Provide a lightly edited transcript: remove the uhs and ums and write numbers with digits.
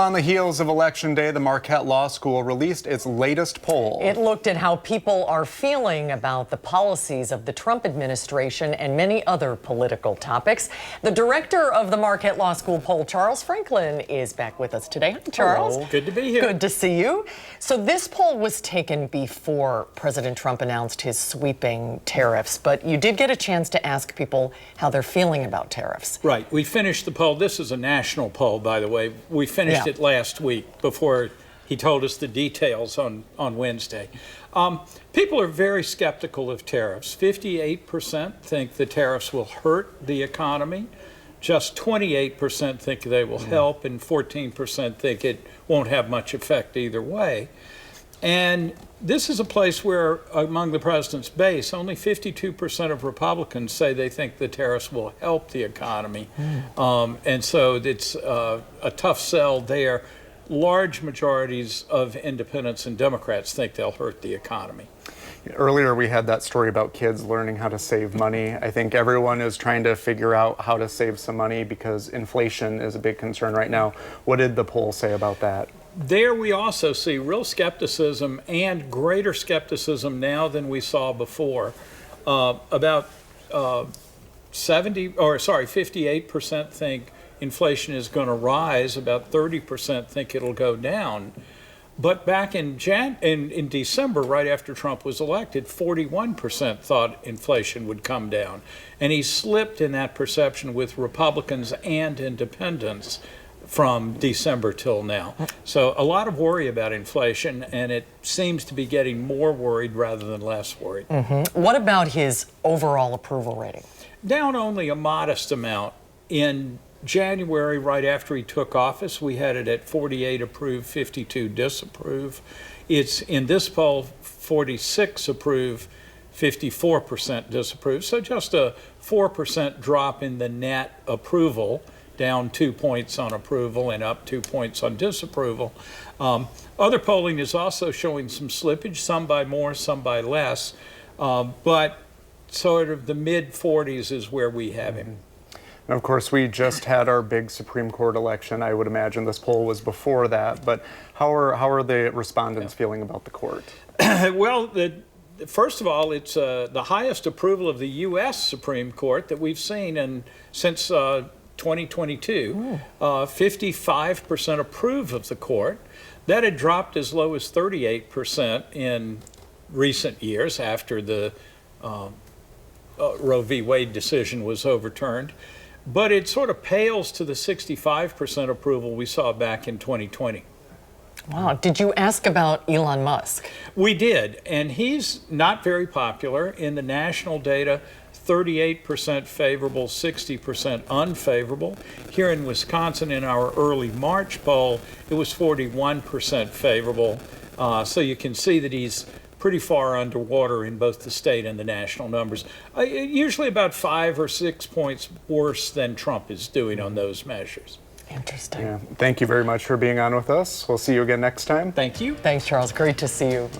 On the heels of Election Day, the Marquette Law School released its latest poll. It looked at how people are feeling about the policies of the Trump administration and many other political topics. The director of the Marquette Law School poll, Charles Franklin, is back with us today. Hi, Charles. Hello. Good to be here. Good to see you. So this poll was taken before President Trump announced his sweeping tariffs, but you did get a chance to ask people how they're feeling about tariffs. Right. We finished the poll. This is a national poll, by the way. We finished it last week before he told us the details on Wednesday. People are very skeptical of tariffs. 58% think the tariffs will hurt the economy. Just 28% think they will help, and 14% think it won't have much effect either way. And this is a place where, among the president's base, only 52% of Republicans say they think the tariffs will help the economy. And so it's a tough sell there. Large majorities of independents and Democrats think they'll hurt the economy. Earlier, we had that story about kids learning how to save money. I think everyone is trying to figure out how to save some money because inflation is a big concern right now. What did the poll say about that? There we also see real skepticism and greater skepticism now than we saw before. About 58% think inflation is going to rise. About 30% think it'll go down. But back in December, right after Trump was elected, 41% thought inflation would come down. And he slipped in that perception with Republicans and independents from December till now. So a lot of worry about inflation, and it seems to be getting more worried rather than less worried. What about his overall approval rating? Down only a modest amount. In January, right after he took office, we had it at 48 approve, 52 disapprove. It's in this poll, 46 approve, 54% disapprove. So just a 4% drop in the net approval, down 2 points on approval and up 2 points on disapproval. Other polling is also showing some slippage, some by more, some by less, but sort of the mid-40s is where we have him. And of course, we just had our big Supreme Court election. I would imagine this poll was before that, but how are the respondents feeling about the court? Well, first of all, it's the highest approval of the U.S. Supreme Court that we've seen since 2022. 55% approve of the court. That had dropped as low as 38% in recent years after the Roe v. Wade decision was overturned. But it sort of pales to the 65% approval we saw back in 2020. Wow. Did you ask about Elon Musk? We did, and he's not very popular. In the national data, 38% favorable, 60% unfavorable. Here in Wisconsin, in our early March poll, it was 41% favorable. So you can see that he's pretty far underwater in both the state and the national numbers. Usually about 5 or 6 points worse than Trump is doing on those measures. Interesting. Yeah. Thank you very much for being on with us. We'll see you again next time. Thank you. Thanks, Charles. Great to see you.